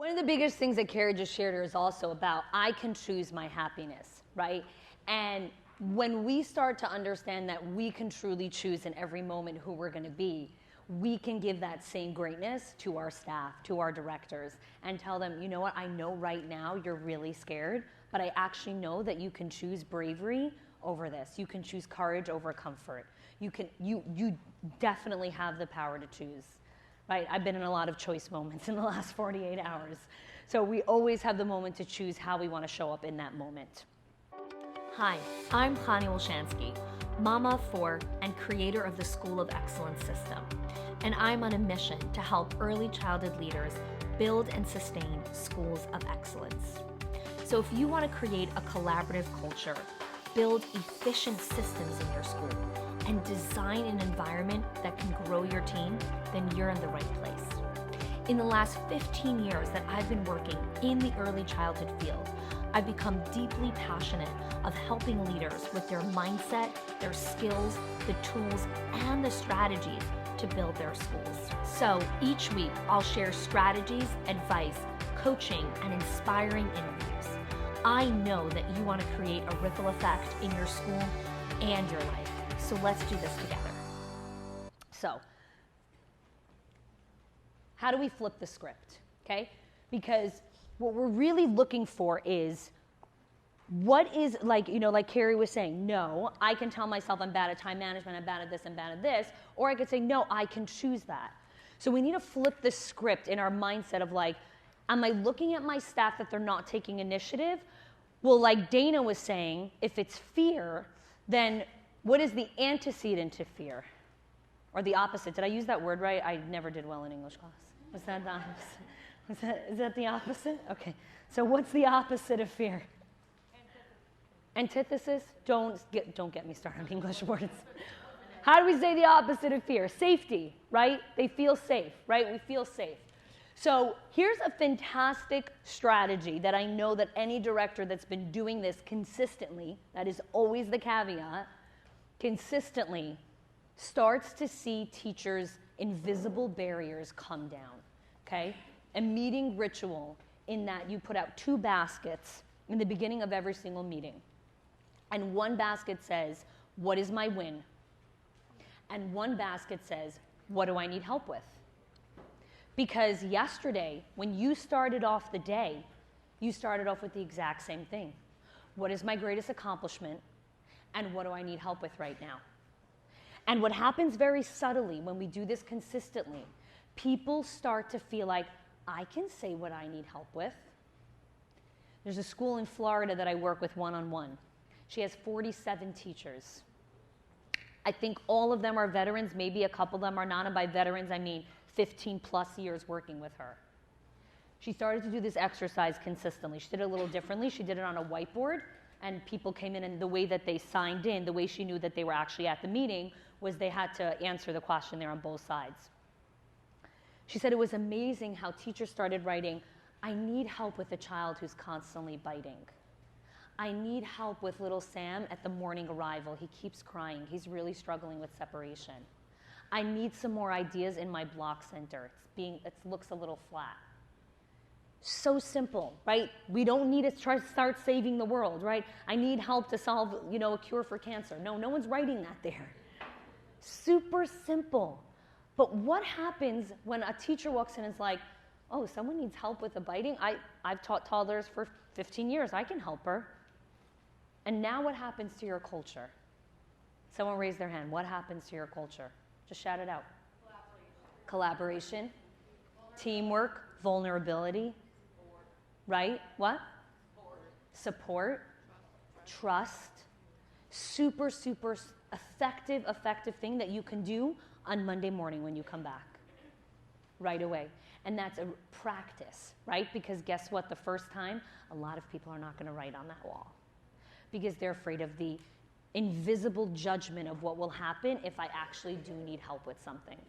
One of the biggest things that Carrie just shared is also about I can choose my happiness, right? And when we start to understand that we can truly choose in every moment who we're going to be, we can give that same greatness to our staff, to our directors, and tell them, you know what, I know right now you're really scared, but I actually know that you can choose bravery over this. You can choose courage over comfort. You definitely have the power to choose. Right? I've been in a lot of choice moments in the last 48 hours. So we always have the moment to choose how we want to show up in that moment. Hi, I'm Khani Olshansky, mama of 4 and creator of the School of Excellence system. And I'm on a mission to help early childhood leaders build and sustain schools of excellence. So if you want to create a collaborative culture, build efficient systems in your school, and design an environment that can grow your team, then you're in the right place. In the last 15 years that I've been working in the early childhood field, I've become deeply passionate of helping leaders with their mindset, their skills, the tools, and the strategies to build their schools. So each week, I'll share strategies, advice, coaching, and inspiring interviews. I know that you want to create a ripple effect in your school and your life. So let's do this together. So, how do we flip the script, okay? Because what we're really looking for is, what is, like Carrie was saying, no, I can tell myself I'm bad at time management, I'm bad at this, I'm bad at this, or I could say, no, I can choose that. So we need to flip the script in our mindset of like, am I looking at my staff that they're not taking initiative? Well, like Dana was saying, if it's fear, then what is the antecedent to fear? Or the opposite? Did I use that word right? I never did well in English class. Was that the opposite? Is that the opposite? Okay. So what's the opposite of fear? Antithesis? Don't get me started on English words. How do we say the opposite of fear? Safety, right? They feel safe, right? We feel safe. So here's a fantastic strategy that I know that any director that's been doing this consistently, that is always the caveat, consistently starts to see teachers' invisible barriers come down, okay? A meeting ritual in that you put out 2 baskets in the beginning of every single meeting. And one basket says, what is my win? And one basket says, what do I need help with? Because yesterday, when you started off the day, you started off with the exact same thing. What is my greatest accomplishment? And what do I need help with right now? And what happens very subtly when we do this consistently, people start to feel like, I can say what I need help with. There's a school in Florida that I work with one-on-one. She has 47 teachers. I think all of them are veterans, maybe a couple of them are not, and by veterans I mean 15 plus years working with her. She started to do this exercise consistently. She did it a little differently. She did it on a whiteboard, and people came in, and the way that they signed in, the way she knew that they were actually at the meeting, was they had to answer the question there on both sides. She said it was amazing how teachers started writing, I need help with a child who's constantly biting. I need help with little Sam at the morning arrival. He keeps crying. He's really struggling with separation. I need some more ideas in my block center. It looks a little flat. So simple, right? We don't need to try to start saving the world, right? I need help to solve, a cure for cancer. No one's writing that there. Super simple. But what happens when a teacher walks in and is like, oh, someone needs help with the biting? I've taught toddlers for 15 years. I can help her. And now what happens to your culture? Someone raise their hand. What happens to your culture? Just shout it out. Collaboration. Teamwork. Vulnerability. Right? What? Support. Trust. Super effective thing that you can do on Monday morning when you come back. Right away. And that's a practice, right? Because guess what? The first time, a lot of people are not going to write on that wall. Because they're afraid of the invisible judgment of what will happen if I actually do need help with something.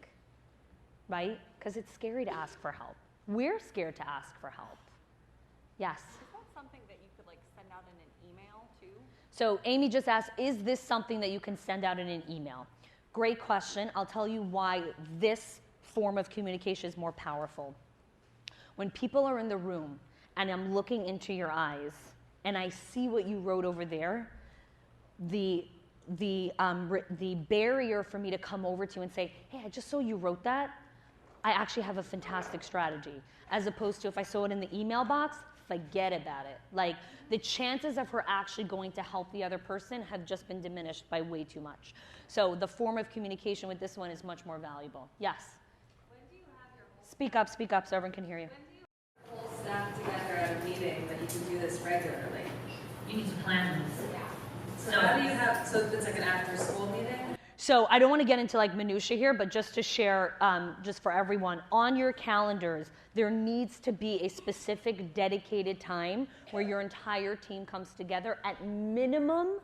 Right? Because it's scary to ask for help. We're scared to ask for help. Yes? Is that something that you could send out in an email too? So Amy just asked, is this something that you can send out in an email? Great question. I'll tell you why this form of communication is more powerful. When people are in the room and I'm looking into your eyes and I see what you wrote over there, the barrier for me to come over to you and say, hey, I just saw you wrote that, I actually have a fantastic strategy. As opposed to if I saw it in the email box, forget about it. Like, the chances of her actually going to help the other person have just been diminished by way too much. So the form of communication with this one is much more valuable. Yes? When do you have your whole Speak up so everyone can hear you. When do you have your whole staff together at a meeting that you can do this regularly? You need to plan this. Yeah. So how do you have, so it's like an after school meeting? So I don't want to get into like minutia here, but just to share, just for everyone, on your calendars, there needs to be a specific dedicated time where your entire team comes together at minimum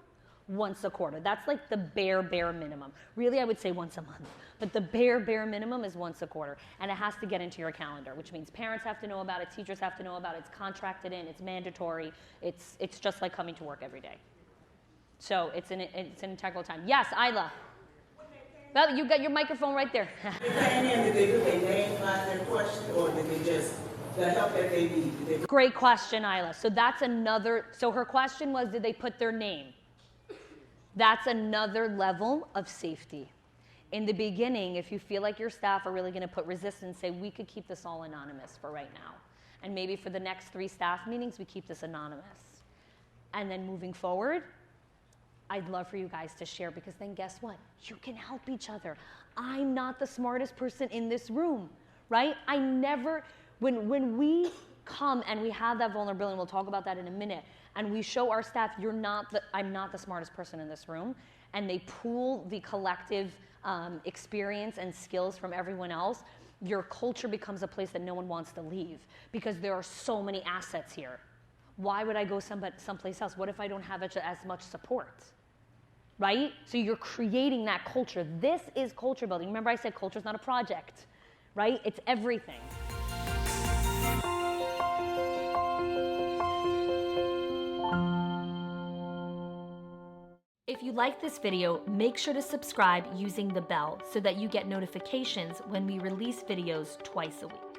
once a quarter. That's like the bare minimum. Really, I would say once a month, but the bare minimum is once a quarter, and it has to get into your calendar, which means parents have to know about it, teachers have to know about it, it's contracted in, it's mandatory, it's just like coming to work every day. So it's an integral time. Yes, Isla. Well, you got your microphone right there. Did they put their name on their question, or did they just, the help that they need? Great question, Isla. So that's another, so her question was, did they put their name? That's another level of safety. In the beginning, if you feel like your staff are really going to put resistance, say, we could keep this all anonymous for right now. And maybe for the next 3 staff meetings, we keep this anonymous. And then moving forward, I'd love for you guys to share, because then guess what? You can help each other. I'm not the smartest person in this room, right? I never, when we come and we have that vulnerability, and we'll talk about that in a minute, and we show our staff, I'm not the smartest person in this room, and they pool the collective experience and skills from everyone else, your culture becomes a place that no one wants to leave, because there are so many assets here. Why would I go someplace else? What if I don't have as much support? Right? So you're creating that culture. This is culture building. Remember I said culture is not a project, right? It's everything. If you like this video, make sure to subscribe using the bell so that you get notifications when we release videos twice a week.